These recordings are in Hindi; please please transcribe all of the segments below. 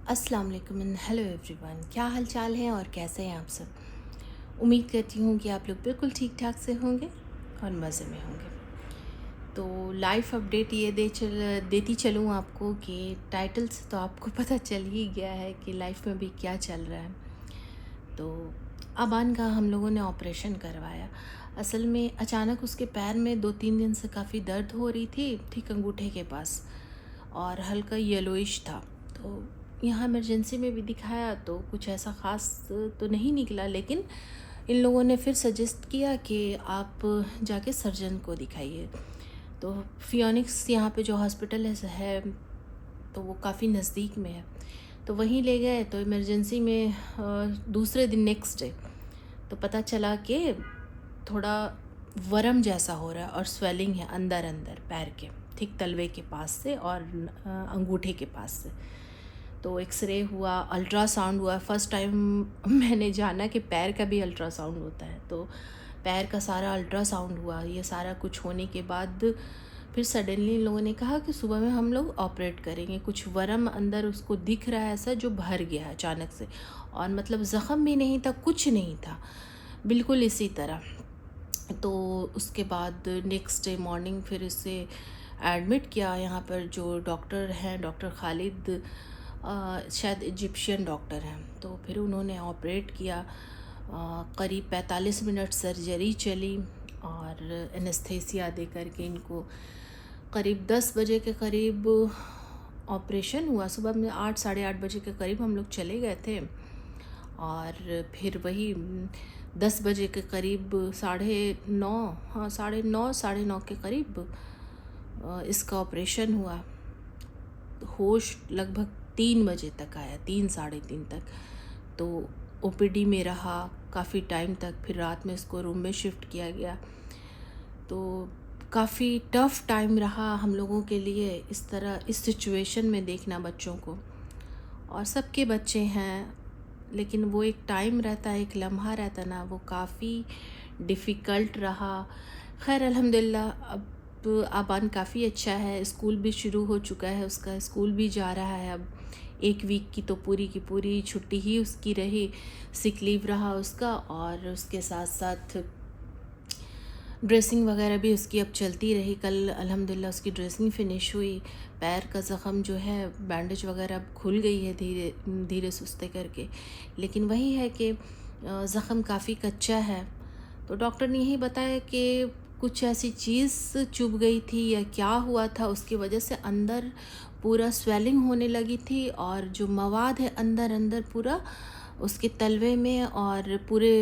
अस्सलाम वालेकुम एंड हेलो एवरीवन। क्या हाल चाल है और कैसे हैं आप सब। उम्मीद करती हूँ कि आप लोग बिल्कुल ठीक ठाक से होंगे और मज़े में होंगे। तो लाइफ अपडेट ये देती चलूँ आपको कि टाइटल से तो आपको पता चल ही गया है कि लाइफ में भी क्या चल रहा है। तो अबान का हम लोगों ने ऑपरेशन करवाया। असल में अचानक उसके पैर में 2-3 दिन से काफ़ी दर्द हो रही थी, ठीक अंगूठे के पास, और हल्का येलोइश था। तो यहाँ इमरजेंसी में भी दिखाया तो कुछ ऐसा ख़ास तो नहीं निकला, लेकिन इन लोगों ने फिर सजेस्ट किया कि आप जाके सर्जन को दिखाइए। तो फियोनिक्स यहाँ पे जो हॉस्पिटल है तो वो काफ़ी नज़दीक में है, तो वहीं ले गए। तो इमरजेंसी में दूसरे दिन नेक्स्ट डे तो पता चला कि थोड़ा वर्म जैसा हो रहा है और स्वेलिंग है अंदर अंदर पैर के ठीक तलवे के पास से और अंगूठे के पास से। तो एक्सरे हुआ, अल्ट्रासाउंड हुआ। फ़र्स्ट टाइम मैंने जाना कि पैर का भी अल्ट्रासाउंड होता है। तो पैर का सारा अल्ट्रासाउंड हुआ। ये सारा कुछ होने के बाद फिर सडनली इन लोगों ने कहा कि सुबह में हम लोग ऑपरेट करेंगे। कुछ वर्म अंदर उसको दिख रहा है ऐसा जो भर गया है अचानक से, और मतलब ज़ख़म भी नहीं था, कुछ नहीं था, बिल्कुल इसी तरह। तो उसके बाद नेक्स्ट डे मॉर्निंग फिर इसे एडमिट किया। यहाँ पर जो डॉक्टर हैं, डॉक्टर खालिद, शायद इजिप्शियन डॉक्टर हैं। तो फिर उन्होंने ऑपरेट किया। करीब 45 मिनट सर्जरी चली और एनेस्थेसिया दे करके इनको करीब 10 बजे के करीब ऑपरेशन हुआ। सुबह में 8 साढ़े 8 बजे के करीब हम लोग चले गए थे, और फिर वही 10 बजे के करीब 9:30 के करीब इसका ऑपरेशन हुआ। होश लगभग 3 बजे तक आया, 3 साढ़े 3 तक। तो ओपीडी में रहा काफ़ी टाइम तक। फिर रात में इसको रूम में शिफ्ट किया गया। तो काफ़ी टफ़ टाइम रहा हम लोगों के लिए इस तरह इस सिचुएशन में देखना बच्चों को। और सबके बच्चे हैं, लेकिन वो एक टाइम रहता है, एक लम्हा रहता है ना, वो काफ़ी डिफ़िकल्ट रहा। खैर अल्हम्दुलिल्लाह अब आबान काफ़ी अच्छा है। स्कूल भी शुरू हो चुका है उसका, स्कूल भी जा रहा है अब। 1 वीक की तो पूरी की पूरी छुट्टी ही उसकी रही, सिक लीव रहा उसका, और उसके साथ साथ ड्रेसिंग वगैरह भी उसकी अब चलती रही। कल अल्हम्दुलिल्लाह उसकी ड्रेसिंग फ़िनिश हुई। पैर का ज़ख़म जो है, बैंडेज वगैरह अब खुल गई है धीरे धीरे सुस्ते करके, लेकिन वही है कि ज़ख़म काफ़ी कच्चा है। तो डॉक्टर ने यही बताया कि कुछ ऐसी चीज़ चुभ गई थी या क्या हुआ था, उसकी वजह से अंदर पूरा स्वेलिंग होने लगी थी, और जो मवाद है अंदर अंदर पूरा उसके तलवे में और पूरे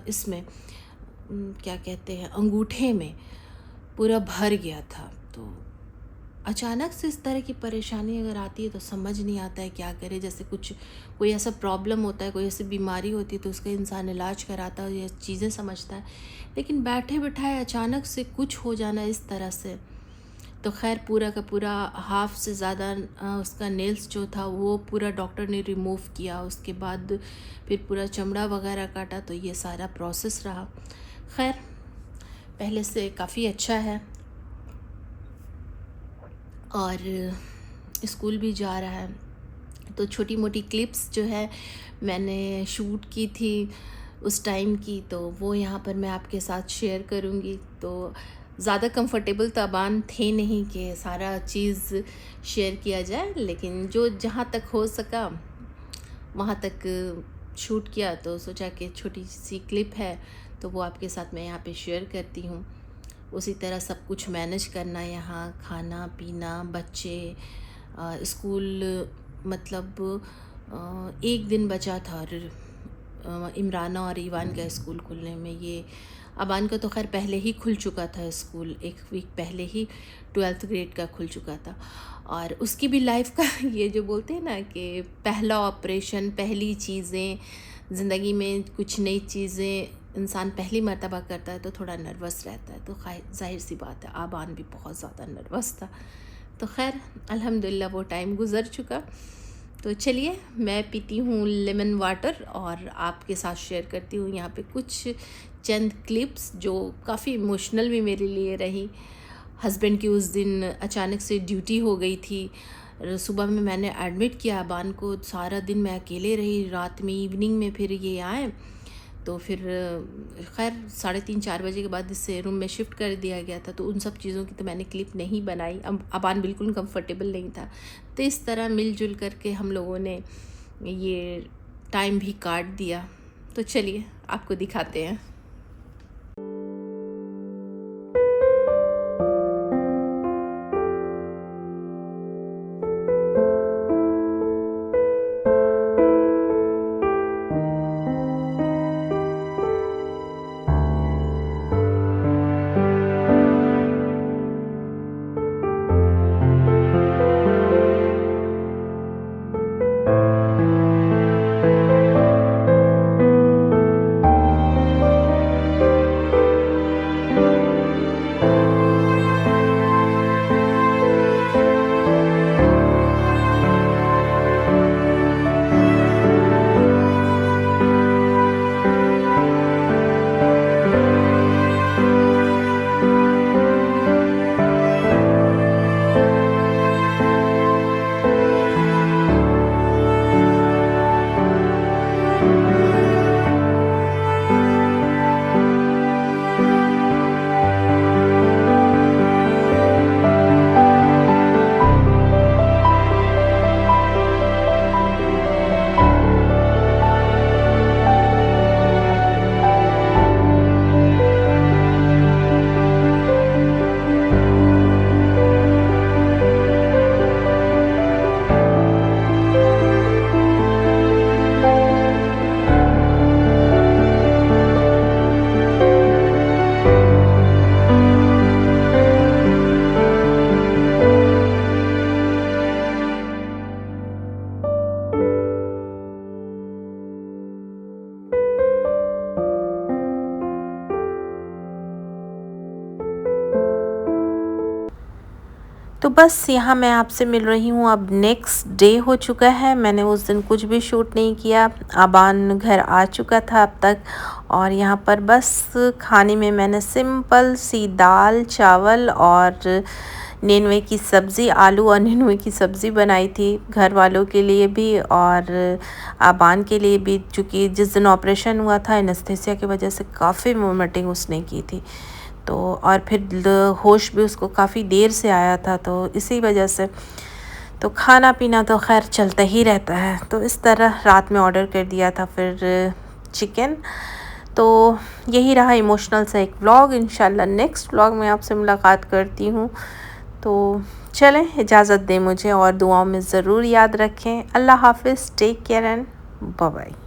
इसमें क्या कहते हैं, अंगूठे में पूरा भर गया था। तो अचानक से इस तरह की परेशानी अगर आती है तो समझ नहीं आता है क्या करे। जैसे कुछ कोई ऐसा प्रॉब्लम होता है, कोई ऐसी बीमारी होती है तो उसका इंसान इलाज कराता है, ये चीज़ें समझता है, लेकिन बैठे बिठाए अचानक से कुछ हो जाना इस तरह से। तो खैर पूरा का पूरा हाफ से ज़्यादा उसका नेल्स जो था वो पूरा डॉक्टर ने रिमूव किया। उसके बाद फिर पूरा चमड़ा वगैरह काटा। तो ये सारा प्रोसेस रहा। खैर पहले से काफ़ी अच्छा है और स्कूल भी जा रहा है। तो छोटी मोटी क्लिप्स जो है मैंने शूट की थी उस टाइम की, तो वो यहाँ पर मैं आपके साथ शेयर करूँगी। तो ज़्यादा कंफर्टेबल तो अबान थे नहीं कि सारा चीज़ शेयर किया जाए, लेकिन जो जहाँ तक हो सका वहाँ तक शूट किया। तो सोचा कि छोटी सी क्लिप है तो वो आपके साथ मैं यहाँ पे शेयर करती हूँ। उसी तरह सब कुछ मैनेज करना, यहाँ खाना पीना, बच्चे, स्कूल, मतलब 1 दिन बचा था और इमराना और ईवान का स्कूल खुलने में। ये अबान का तो खैर पहले ही खुल चुका था स्कूल, 1 वीक पहले ही 12th ग्रेड का खुल चुका था। और उसकी भी लाइफ का ये जो बोलते हैं ना कि पहला ऑपरेशन, पहली चीज़ें ज़िंदगी में, कुछ नई चीज़ें इंसान पहली मर्तबा करता है तो थोड़ा नर्वस रहता है। तो ज़ाहिर सी बात है आबान भी बहुत ज़्यादा नर्वस था। तो खैर अल्हम्दुलिल्लाह वो टाइम गुज़र चुका। तो चलिए मैं पीती हूँ लेमन वाटर और आपके साथ शेयर करती हूँ यहाँ पे कुछ चंद क्लिप्स जो काफ़ी इमोशनल भी मेरे लिए रही। हस्बैंड की उस दिन अचानक से ड्यूटी हो गई थी सुबह में मैंने एडमिट किया अबान को, सारा दिन मैं अकेले रही, रात में इवनिंग में फिर ये आए तो फिर खैर 3:30-4 बजे के बाद इससे रूम में शिफ्ट कर दिया गया था। तो उन सब चीज़ों की तो मैंने क्लिप नहीं बनाई, अब अबान बिल्कुल कंफर्टेबल नहीं था। तो इस तरह मिलजुल करके हम लोगों ने ये टाइम भी काट दिया। तो चलिए आपको दिखाते हैं। तो बस यहाँ मैं आपसे मिल रही हूँ। अब नेक्स्ट डे हो चुका है, मैंने उस दिन कुछ भी शूट नहीं किया। अबान घर आ चुका था अब तक, और यहाँ पर बस खाने में मैंने सिंपल सी दाल चावल और नेनुए की सब्ज़ी, आलू और नेनुए की सब्ज़ी बनाई थी, घर वालों के लिए भी और अबान के लिए भी, चूँकि जिस दिन ऑपरेशन हुआ था एनेस्थीसिया की वजह से काफ़ी वोमिटिंग उसने की थी। तो और फिर होश भी उसको काफ़ी देर से आया था, तो इसी वजह से तो खाना पीना तो खैर चलता ही रहता है। तो इस तरह रात में ऑर्डर कर दिया था फिर चिकन। तो यही रहा इमोशनल सा एक व्लॉग। इंशाल्लाह नेक्स्ट व्लॉग में आपसे मुलाकात करती हूँ। तो चलें, इजाज़त दें मुझे और दुआओं में ज़रूर याद रखें। अल्लाह हाफ़िज़, take care and bye bye.